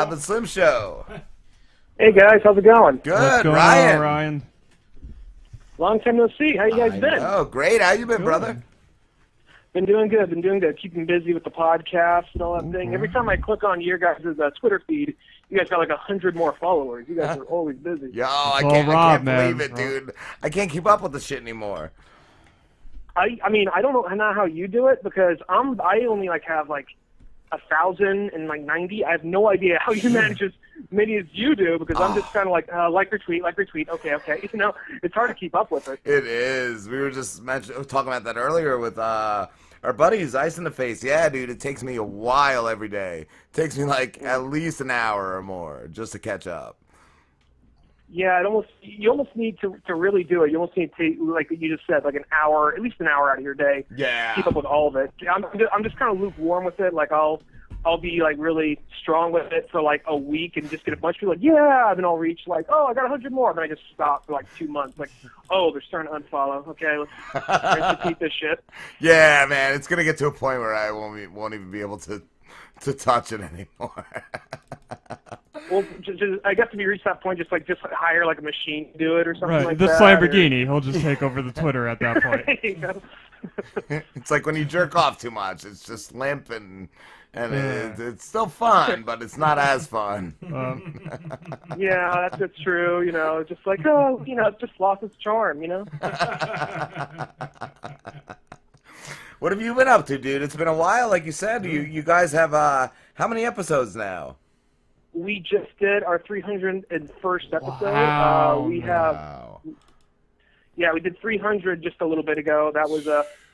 The Slim Show. Hey guys, how's it going? Good, What's going Ryan. on, Ryan? Long time no see. How you guys been? Oh, great. How you been, Good. brother? Been doing good. Been doing good. Keeping busy with the podcast and all that thing. Every time I click on your guys' Twitter feed, you guys got like 100 more followers. You guys are always busy. Yo, I all can't Rob, believe man. it, dude. I can't keep up with the shit anymore. I mean, I don't know how you do it because I only like have like 1,000 and like 90. I have no idea how you manage as many as you do because I'm just kind of like retweet. Okay. You know, it's hard to keep up with it. It is. We were just talking about that earlier with our buddies, Ice in the Face. Yeah, dude, it takes me a while every day. It takes me like at least an hour or more just to catch up. Yeah, you almost need to really do it. You almost need to, like you just said, like an hour, at least an hour out of your day. Yeah. Keep up with all of it. I'm just kind of lukewarm with it. Like I'll be like really strong with it for like a week and just get a bunch of people like, yeah, and then I'll reach like, oh, I got 100 more. Then I just stop for like 2 months. Like, oh, they're starting to unfollow. Okay, let's repeat this shit. Yeah, man, it's gonna get to a point where I won't even be able to touch it anymore. Well, I guess if you reach that point, just hire like a machine to do it or something like This that. Lamborghini, he'll just take over the Twitter at that point. You know? It's like when you jerk off too much. It's just limp and it's still fun, but it's not as fun. Yeah, that's true. You know, just like it just lost its charm. You know. What have you been up to, dude? It's been a while, like you said. You guys have how many episodes now? We just did our 301st episode. Wow. We did 300 just a little bit ago. That was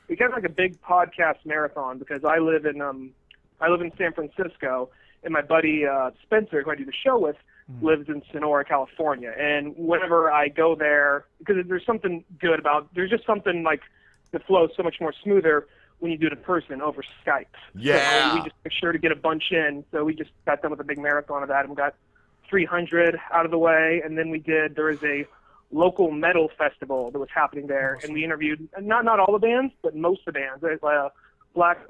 we got like a big podcast marathon because I live in San Francisco, and my buddy Spencer, who I do the show with, lives in Sonora, California. And whenever I go there, because there's just something like the flow is so much more smoother when you do it in person over Skype. Yeah. So we just make sure to get a bunch in. So we just got done with a big marathon of that, and we got 300 out of the way. And then there was a local metal festival that was happening there, and we interviewed not all the bands, but most of the bands. There's Black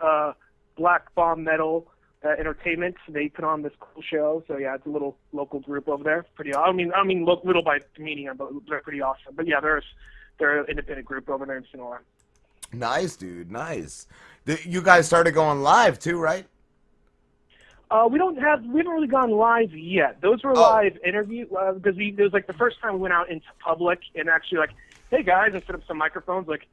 Bomb Metal Entertainment. They put on this cool show. So yeah, it's a little local group over there. Pretty. I mean, little by meaning, but they're pretty awesome. But yeah, they're an independent group over there in Sonora. Nice, dude. Nice. You guys started going live too, right? We haven't really gone live yet. Those were live interviews because it was like the first time we went out into public and actually like, hey guys, and set up some microphones. Like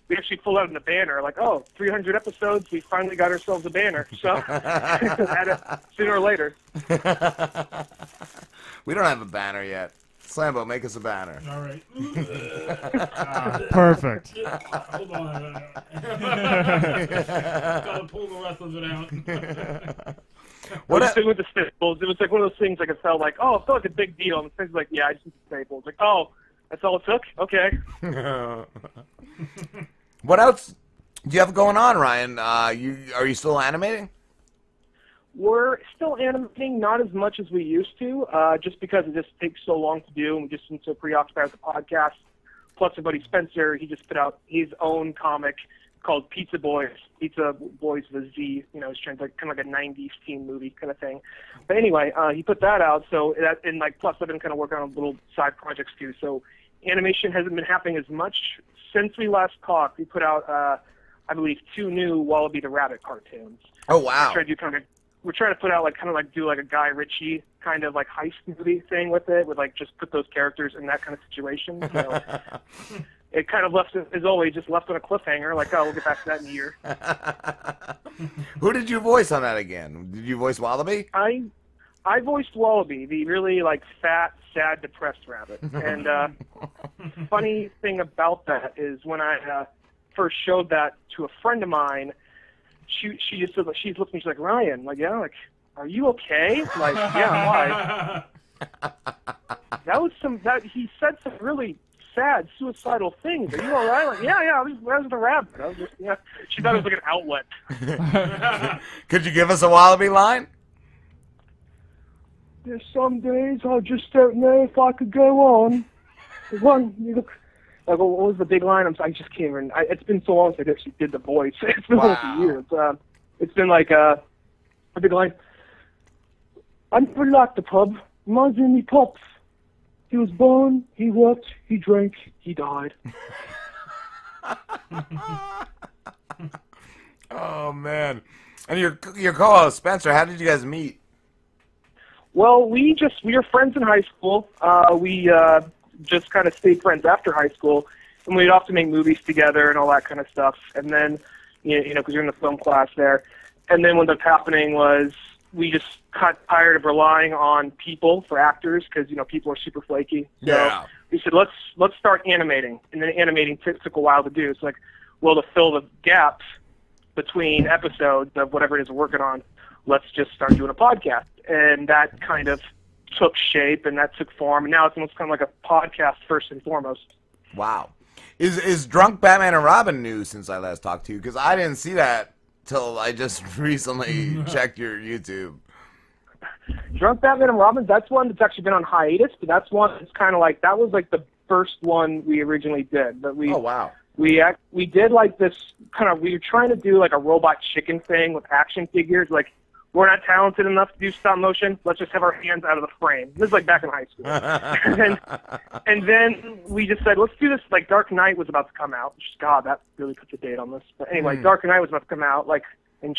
we actually pulled out in the banner, like, 300 episodes, we finally got ourselves a banner. So sooner or later. We don't have a banner yet. Slambo, make us a banner. All right. Perfect. Hold on. Gotta pull the rest of it out. With the staples, it was like one of those things like it felt like, it felt like a big deal. And the thing's like, yeah, I just need the staples. Like, that's all it took? Okay. What else do you have going on, Ryan? Are you still animating? We're still animating, not as much as we used to, just because it just takes so long to do, and we've just been so preoccupied with the podcast. Plus, our buddy Spencer, he just put out his own comic called Pizza Boys. Pizza Boys with a Z, it's kind of like a 90s teen movie kind of thing. But anyway, he put that out, so plus I've been kind of working on little side projects too. So animation hasn't been happening as much since we last talked. We put out, I believe, 2 new Wallaby the Rabbit cartoons. Oh wow! We're trying to put out do a Guy Ritchie kind of like heist movie thing with it, with like just put those characters in that kind of situation. So it kind of left, as always, just left on a cliffhanger. Like, we'll get back to that in a year. Who did you voice on that again? Did you voice Wallaby? I voiced Wallaby, the really like fat, sad, depressed rabbit. And funny thing about that is when I first showed that to a friend of mine. She just looked at me. She's like, Ryan, like, yeah, like, are you okay? Like, yeah, why? He said some really sad, suicidal things. Are you all right? Like, yeah, I was the rabbit. She thought it was like an outlet. Could you give us a Wallaby line? There's some days I just don't know if I could go on. Like, what was the big line? I just can't remember. It's been so long since I actually did the voice. It's been almost a year. It's been like a big line. I never liked the pub. Reminds me of me pops. He was born, he worked, he drank, he died. Oh man! And your co-host Spencer, how did you guys meet? Well, we were friends in high school. We just kind of stayed friends after high school, and we'd often make movies together and all that kind of stuff. And then, you know, because you're in the film class there. And then what ended up happening was we just got tired of relying on people for actors because, you know, people are super flaky. So Yeah. we said, let's start animating. And then animating took a while to do. It's like, well, to fill the gaps between episodes of whatever it is we're working on, let's just start doing a podcast. And that kind of took shape and that took form. And now it's almost kind of like a podcast first and foremost. Wow. Is Drunk Batman and Robin new since I last talked to you? Because I didn't see that till I just recently checked your YouTube. Drunk Batman and Robin, that's one that's actually been on hiatus, but that's one that's kind of like, that was like the first one we originally did. But Oh, wow. we did like this kind of, we were trying to do like a Robot Chicken thing with action figures. Like, we're not talented enough to do stop motion. Let's just have our hands out of the frame. This is like back in high school. and then we just said, let's do this. Like, Dark Knight was about to come out. God, that really puts a date on this. But anyway, Dark Knight was about to come out. Like, and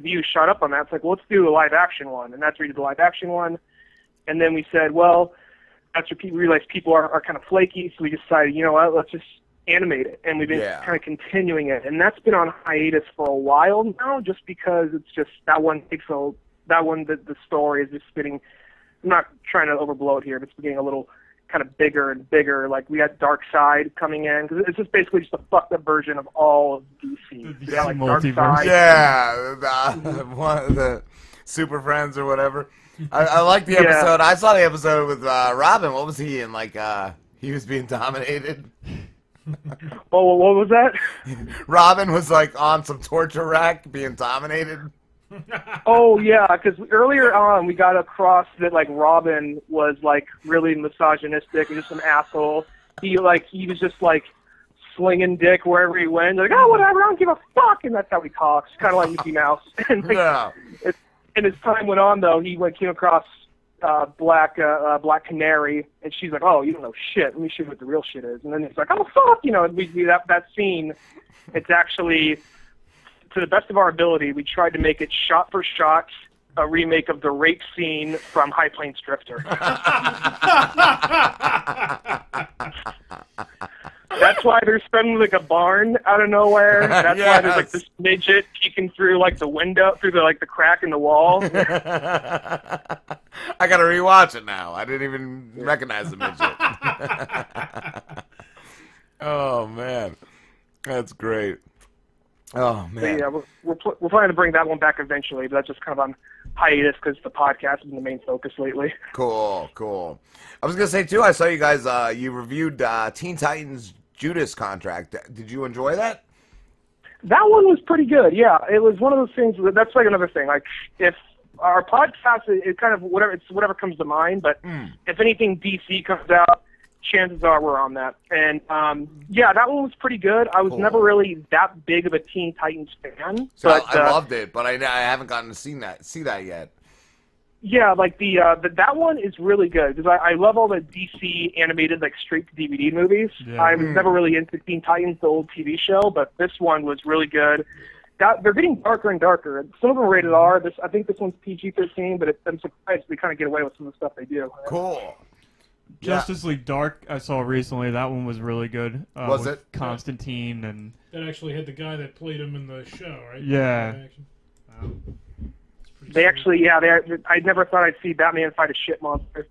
views shot up on that. It's like, well, let's do a live action one. And that's where we did the live action one. And then we said, well, after people realized people are kind of flaky, so we decided, you know what, let's just animate it. And we've been kind of continuing it. And that's been on hiatus for a while now, just because it's just the story is just getting, I'm not trying to overblow it here, but it's getting a little kind of bigger and bigger. Like, we got Dark Side coming in, because it's just basically just a fucked up version of all of DC. We got, like, Dark Side. Yeah, one of the Super Friends or whatever. I like the episode. I saw the episode with Robin. What was he in? Like, he was being dominated. Oh, what was that? Robin was like on some torture rack being dominated. Oh yeah, because earlier on we got across that like Robin was like really misogynistic and just an asshole. He was just like slinging dick wherever he went. Like, oh whatever, I don't give a fuck, and that's how he talks, kind of like Mickey Mouse. And like, and as time went on though, he came across Black Canary, and she's like, oh, you don't know shit. Let me show you what the real shit is. And then he's like, oh fuck, you know. And we do that scene. It's actually, to the best of our ability, we tried to make it shot for shot a remake of the rape scene from High Plains Drifter. That's why there's suddenly like a barn out of nowhere. That's why there's like this midget peeking through like the window, through the like the crack in the wall. I gotta rewatch it now. I didn't even recognize the midget. Oh man, that's great. Oh man. So, yeah, we're planning to bring that one back eventually, but that's just kind of on hiatus because the podcast has been the main focus lately. Cool. I was gonna say too, I saw you guys. You reviewed Teen Titans Judas Contract. Did you enjoy that? That one was pretty good. Yeah, it was one of those things. That's like another thing. Like, if our podcast, it kind of whatever comes to mind. But if anything DC comes out, chances are we're on that. And yeah, that one was pretty good. I was never really that big of a Teen Titans fan. So but I loved it, but I haven't gotten to see that yet. Yeah, like that one is really good because I love all the DC animated like straight to DVD movies. Yeah. I was never really into Teen Titans, the old TV show, but this one was really good. They're getting darker and darker. Some of them are rated R. I think this one's PG-13, but I'm surprised they kind of get away with some of the stuff they do. Cool. Justice League Dark I saw recently. That one was really good. Was with it? Constantine and That actually had the guy that played him in the show, right? Yeah. Wow. They actually, I never thought I'd see Batman fight a shit monster.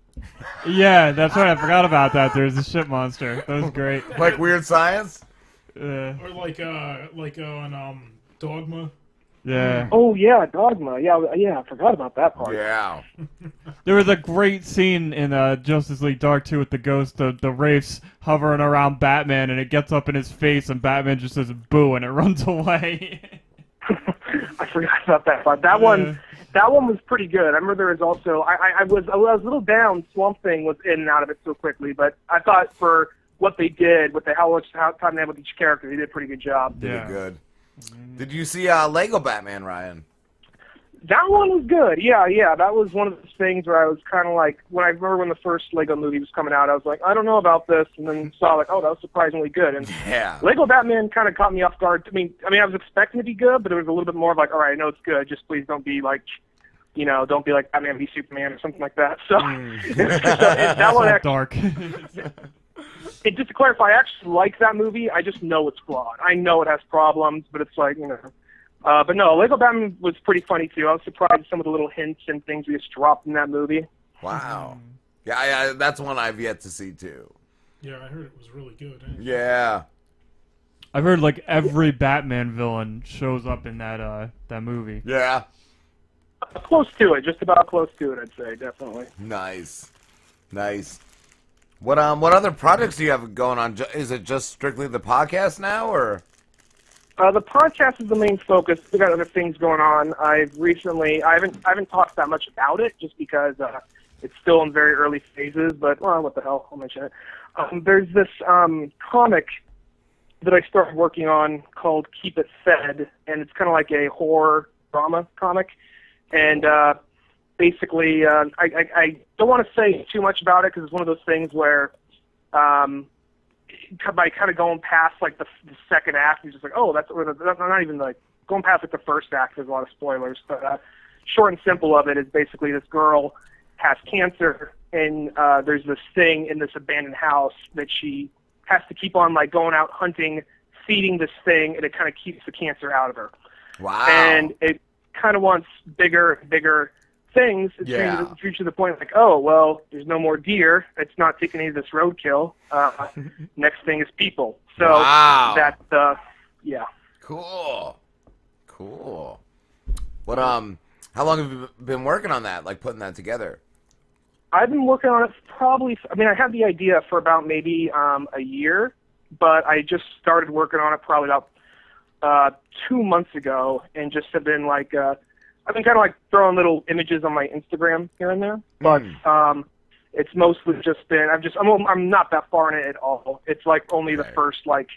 yeah, that's right. I forgot about that. There's a shit monster. That was great. Like Weird Science? Yeah. Or like on Dogma. Yeah. Oh yeah, Dogma. Yeah, I forgot about that part. Yeah. There was a great scene in Justice League Dark 2 with the ghost of the Wraiths hovering around Batman, and it gets up in his face, and Batman just says boo, and it runs away. I forgot about that part. That one was pretty good. I remember there was also I was a little down. Swamp Thing was in and out of it so quickly, but I thought for what they did with how much time they had with each character, they did a pretty good job. Did it good. Did you see Lego Batman, Ryan? That one was good. Yeah. That was one of those things where I was kind of like, when I remember when the first Lego movie was coming out, I was like, I don't know about this, and then saw like, oh, that was surprisingly good. And Yeah. Lego Batman kind of caught me off guard. I mean, I was expecting it to be good, but it was a little bit more of like, all right, I know it's good. Just please don't be like, don't be like Batman v Superman or something like that. So, that one actually, Dark. just to clarify, I actually like that movie. I just know it's flawed. I know it has problems, but it's like, but no, Lego Batman was pretty funny too. I was surprised at some of the little hints and things we just dropped in that movie. Wow. Yeah, that's one I've yet to see too. Yeah, I heard it was really good. Yeah. I've heard like every Batman villain shows up in that movie. Yeah. Close to it, just about close to it, I'd say, definitely. Nice. What other projects do you have going on? Is it just strictly the podcast now, or? The podcast is the main focus. We got other things going on. I haven't talked that much about it just because it's still in very early phases. But what the hell? I'll mention it. There's this comic that I started working on called Keep It Fed, and it's kind of like a horror drama comic. And basically, I don't want to say too much about it because it's one of those things where, by kind of going past like the second act, you're just like, oh, that's not even like going past like the first act. There's a lot of spoilers, but short and simple of it is basically this girl has cancer, and there's this thing in this abandoned house that she has to keep on like going out hunting, feeding this thing, and it kind of keeps the cancer out of her. Wow. And it kind of wants bigger things. It's reached to the point like, oh, well, there's no more deer. It's not taking any of this roadkill. Next thing is people. So that's, yeah. Cool. What, how long have you been working on that, like putting that together? I've been working on it I had the idea for about maybe a year, but I just started working on it probably about 2 months ago, and just have been like, I've been kind of like throwing little images on my Instagram here and there, but it's mostly just been, I'm not that far in it at all. It's like only the first like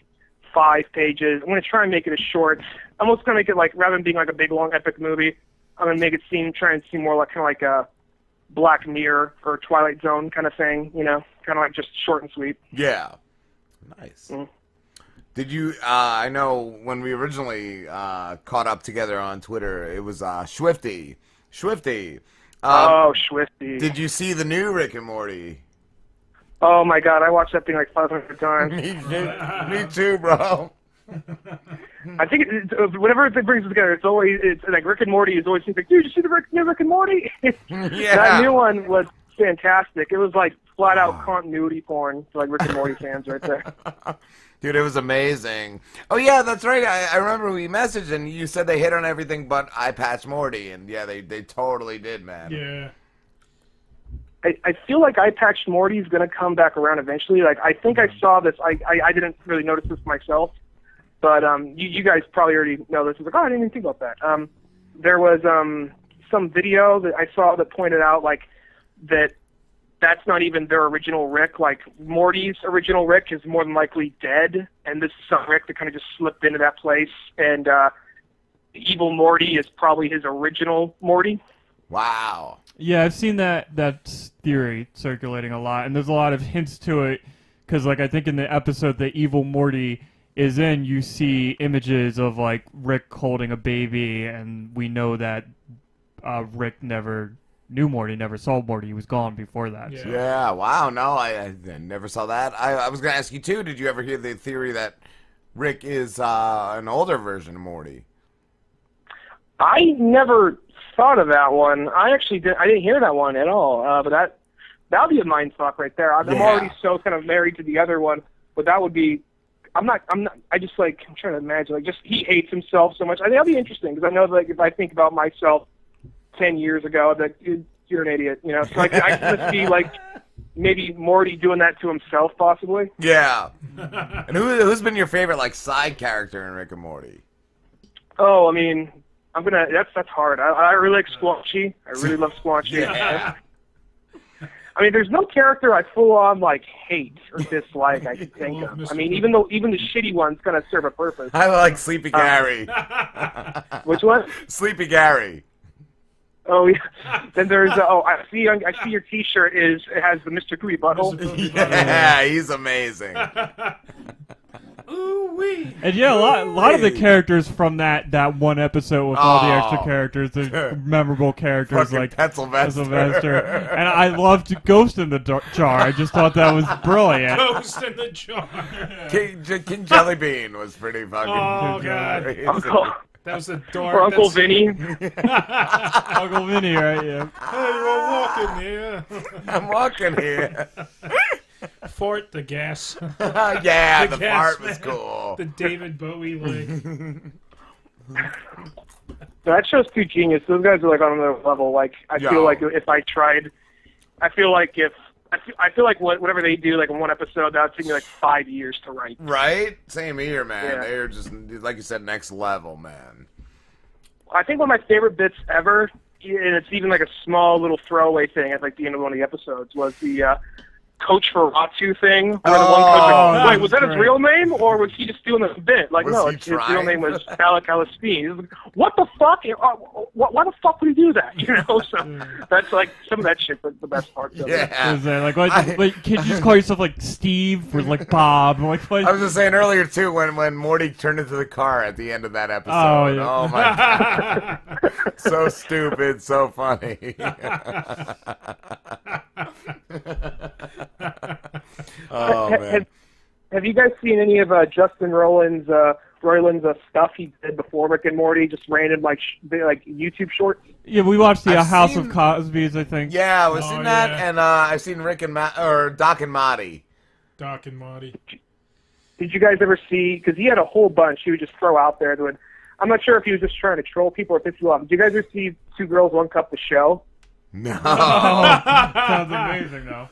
5 pages. I'm going to try and make it a short. I'm almost going to make it like, rather than being like a big long epic movie, I'm going to make it try and seem more like kind of like a Black Mirror or Twilight Zone kind of thing, kind of like just short and sweet. Yeah. Nice. Did you, I know when we originally caught up together on Twitter, it was Swifty. Oh, Swifty. Did you see the new Rick and Morty? Oh my God, I watched that thing like 500 times. Me too, bro. I think whenever it brings us together, it's like Rick and Morty is always like, dude, did you see the new Rick and Morty? Yeah. That new one was fantastic. It was like flat out continuity porn for like Rick and Morty fans right there. Dude, it was amazing. Oh yeah, that's right. I remember we messaged and you said they hit on everything but Eye Patch Morty, and yeah, they totally did, man. Yeah. I feel like Eye Patch Morty is going to come back around eventually. Like, I think I saw this. I didn't really notice this myself, but you guys probably already know this. I was like, oh, I didn't even think about that. There was some video that I saw that pointed out like that's not even their original Rick. Like, Morty's original Rick is more than likely dead, and this is some Rick that kind of just slipped into that place. And evil Morty is probably his original Morty. Wow. Yeah, I've seen that theory circulating a lot, and there's a lot of hints to it, because like I think in the episode that Evil Morty is in, you see images of like Rick holding a baby, and we know that Rick never knew Morty, never saw Morty. He was gone before that. Yeah. So. Yeah, wow, no, I never saw that. I was going to ask you too, did you ever hear the theory that Rick is an older version of Morty? I never thought of that one. I didn't hear that one at all. But that would be a mind fuck right there. I'm already so kind of married to the other one, but that would be. I'm trying to imagine. Like, just he hates himself so much. I think that'll be interesting because I know that like, if I think about myself 10 years ago, that you're an idiot. So like, I can just see like maybe Morty doing that to himself, possibly. Yeah. And who's been your favorite like side character in Rick and Morty? Oh, I mean. That's hard. I really like Squanchy. I really love Squanchy. Yeah. I mean, there's no character I full on like hate or dislike I can think of. I mean, even the shitty ones kind of serve a purpose. I like Sleepy Gary. Which one? Sleepy Gary. Oh yeah. Then there's I see your T-shirt it has the Mr. Cootie butthole. Yeah, he's amazing. Ooh-wee. And yeah, a lot of the characters from that one episode with all the extra characters, the memorable characters Fucking like Pencilvester. and I loved Ghost in the Jar. I just thought that was brilliant. Ghost in the jar. King Jellybean was pretty fucking. Oh, God. crazy. That was the dark. Or Uncle Vinny. Uncle Vinny, right? Yeah. Hey, you're walking here. I'm walking here. Fart the gas. Yeah, the gas fart was man. cool. The David Bowie leg. That show's too genius. Those guys are like on another level. Like I feel like if I tried, I feel like whatever they do, like in one episode, that would take me like 5 years to write. Right? Same here, man. Yeah. They're just, like you said, next level, man. I think one of my favorite bits ever, and it's even like a small little throwaway thing at like the end of one of the episodes, was the Coach for Ratu thing. Where the one coach like, wait, was that his real name, or was he just doing a bit? Like, no, his real name was Alec Alispine. Like, what the fuck? Why the fuck would he do that? You know, so that's like some of that shit. The best part. Yeah. Like, can't you just call yourself like Steve or like Bob? Like, what? I was just saying earlier too when Morty turned into the car at the end of that episode. Oh, yeah. Oh my god, so stupid, so funny. Oh man. Have you guys seen any of Justin Roiland's stuff he did before Rick and Morty? Just random like YouTube shorts. Yeah, we watched the I've House seen- of Cosby's, I think. Yeah, I've seen that, yeah. and I've seen Rick and Doc and Marty. Doc and Marty. Did you guys ever see? Because he had a whole bunch he would just throw out there. That would, I'm not sure if he was just trying to troll people or piss people off. Did you guys ever see Two Girls, One Cup, the show? No. Sounds amazing, though.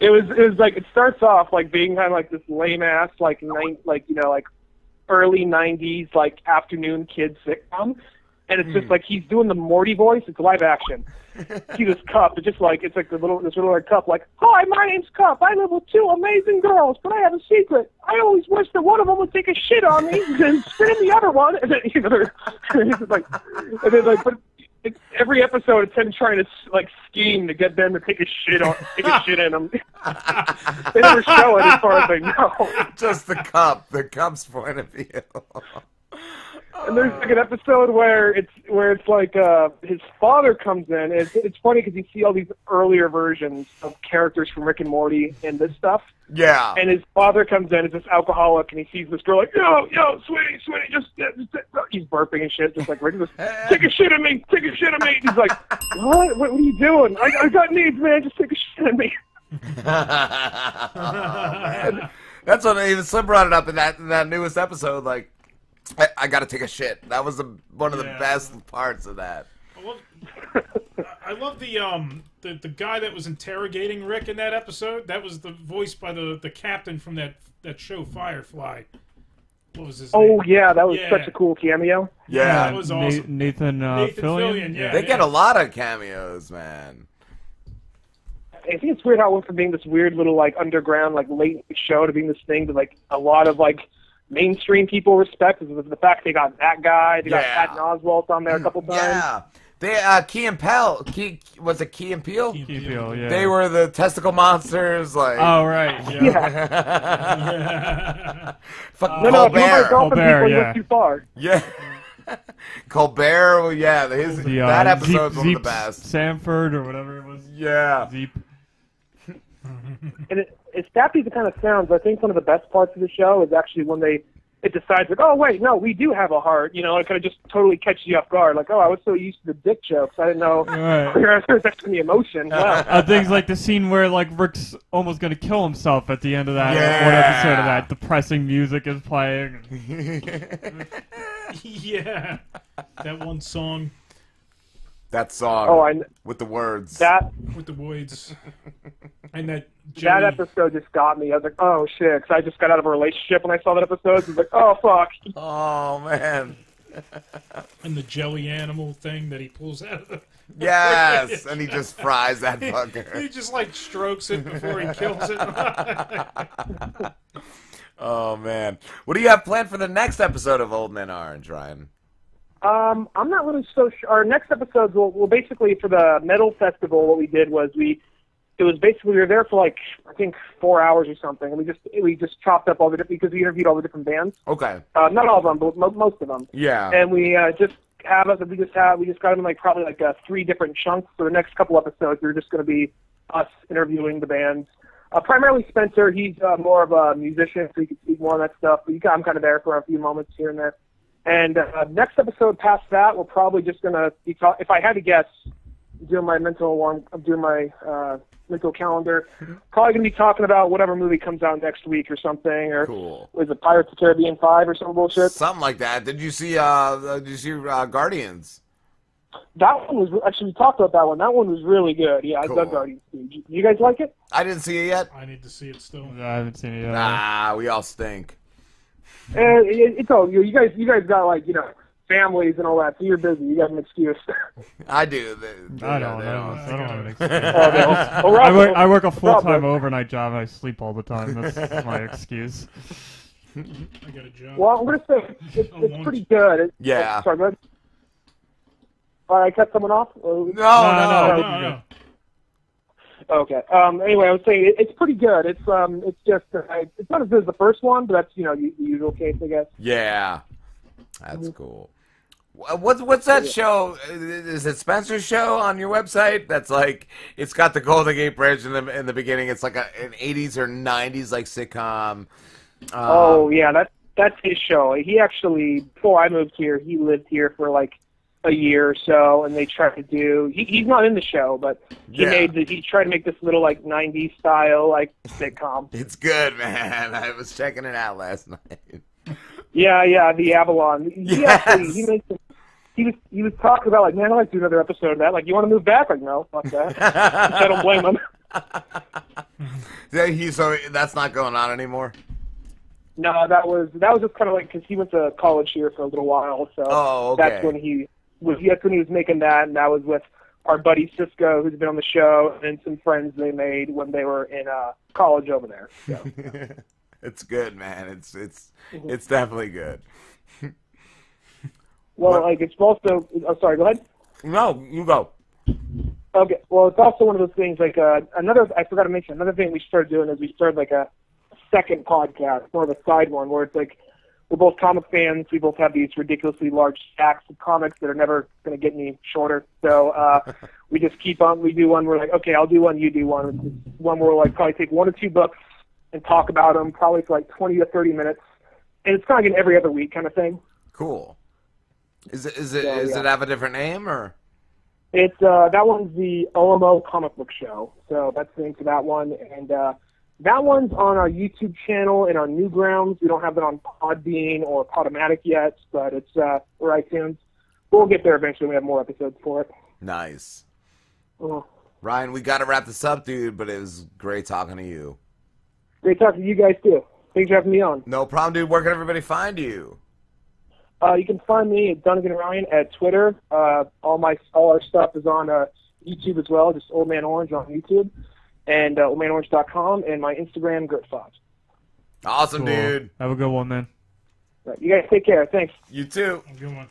It was like, it starts off like being kind of like this lame ass like early '90s like afternoon kid sitcom, and it's just like he's doing the Morty voice. It's live action. See this cup? It's just like this little red cup. Like, hi, my name's Cup. I live with two amazing girls, but I have a secret. I always wish that one of them would take a shit on me and then spit in the other one. And then but. Every episode, it's him trying to like scheme to get them to take a shit in them. They never show it as far as I know. Just the cup's point of view. And there's like an episode where it's like his father comes in. It's funny because you see all these earlier versions of characters from Rick and Morty and this stuff. Yeah. And his father comes in as this alcoholic, and he sees this girl like, yo, sweetie, just he's burping and shit, just like Rick goes, take a shit on me. He's like, what are you doing? I got needs, man. Just take a shit on me. Man. That's what even Slim brought it up in that newest episode. Like, I got to take a shit. That was one of the best parts of that. I love the guy that was interrogating Rick in that episode. That was the voice by the captain from that show Firefly. What was his name? Oh yeah, that was such a cool cameo. Yeah, that was awesome. Nathan Fillion. Yeah, they get a lot of cameos, man. I think it's weird how it went from being this weird little like underground like late show to being this thing that like a lot of like mainstream people respect. Is the fact they got that guy, they got Patton Oswalt on there a couple times. Yeah. They Key and Peele? Was it Key and Peele? Key and Peele, yeah. They were the testicle monsters, like. Oh right, yeah. Fuck No, Colbert. Colbert, you went too far. Yeah. Colbert, well, yeah, that episode's one of the best. Sanford or whatever it was. Yeah. Zeep. And it's sappy the kind of sounds. I think one of the best parts of the show is actually when it decides like, oh wait, no, we do have a heart. You know, it kind of just totally catches you off guard. Like, oh, I was so used to the dick jokes, I didn't know there's actually the emotion. Wow. Things like the scene where like Rick's almost gonna kill himself at the end of that one episode of that depressing music is playing. Yeah, that one song. That song with the words. With the words. And that episode just got me. I was like, oh shit, because I just got out of a relationship when I saw that episode. I was like, oh fuck. Oh man. And the jelly animal thing that he pulls out of the Yes, and he just fries that fucker. He just like strokes it before he kills it. Oh man. What do you have planned for the next episode of Old Man Orange, Ryan? I'm not really so sure. Our next episodes will basically, for the metal festival, what we did was we were there for like, I think 4 hours or something, and we just chopped up all the different, because we interviewed all the different bands. Okay. Not all of them, but most of them. Yeah. And we just got them in like probably like 3 different chunks. So the next couple episodes are just going to be us interviewing the bands. Primarily Spencer. He's more of a musician, so he can speak more on that stuff. But I'm kind of there for a few moments here and there. And next episode past that, we're probably just going to be if I had to guess, doing my mental calendar, probably going to be talking about whatever movie comes out next week or something. Or cool. Was it Pirates of the Caribbean 5 or some bullshit? Something like that. Did you see Guardians? That one was actually, we talked about that one. That one was really good. Yeah, Cool. I dug Guardians too. You guys like it? I didn't see it yet. I need to see it still. I haven't seen it yet. Nah, we all stink. It's all you guys got, like, families and all that, so you're busy. You got an excuse. I do. I don't have an excuse. I I work a full-time overnight job and I sleep all the time. That's my excuse. I got a job. Well, I'm going to say it's pretty good. Yeah. Sorry, go ahead. All right, I cut someone off? No. Okay. Anyway, I was saying it's pretty good. It's just it's not as good as the first one, but that's the usual case, I guess. Yeah, that's cool. What's that show? Is it Spencer's show on your website? That's like, it's got the Golden Gate Bridge in the beginning. It's like an 80s or 90s like sitcom. Oh yeah, that's his show. He actually, before I moved here, he lived here for like a year or so, and they tried to do. He's not in the show, but he tried to make this little like 90s style like sitcom. It's good, man. I was checking it out last night. Yeah, the Avalon. Yes. He was talking about, like, man, I'd like to do another episode of that. Like, you want to move back? Like, no, fuck that. Which I don't blame him. So that's not going on anymore? No, that was just kind of like, because he went to college here for a little while, so okay. That's when he was making that, and that was with our buddy Cisco, who's been on the show, and some friends they made when they were in college over there. So. It's good, man. It's definitely good. Well, like, it's also... Oh, sorry, go ahead. No, you go. Okay, well, it's also one of those things, like, I forgot to mention, another thing we started doing is we started, like, a second podcast, more of a side one, where it's, like, we're both comic fans, we both have these ridiculously large stacks of comics that are never going to get any shorter, so we just keep on, we do one, we're like, okay, I'll do one, you do one. One where we'll, like, probably take 1 or 2 books and talk about them, probably for, like, 20 to 30 minutes, and it's kind of like an every other week kind of thing. Cool. Is it have a different name, or? It's that one's the OMO comic book show. So that's the name for that one, and that one's on our YouTube channel and our Newgrounds. We don't have it on Podbean or Podomatic yet, but it's or iTunes. We'll get there eventually. We have more episodes for it. Nice. Ryan, we got to wrap this up, dude. But it was great talking to you. Great talking to you guys too. Thanks for having me on. No problem, dude. Where can everybody find you? You can find me at Dunigan Ryan at Twitter. All our stuff is on YouTube as well, just Old Man Orange on YouTube, and oldmanorange.com, and my Instagram, GertFox. Awesome, Cool. dude. Have a good one, man. Right, you guys take care. Thanks. You too. Good one.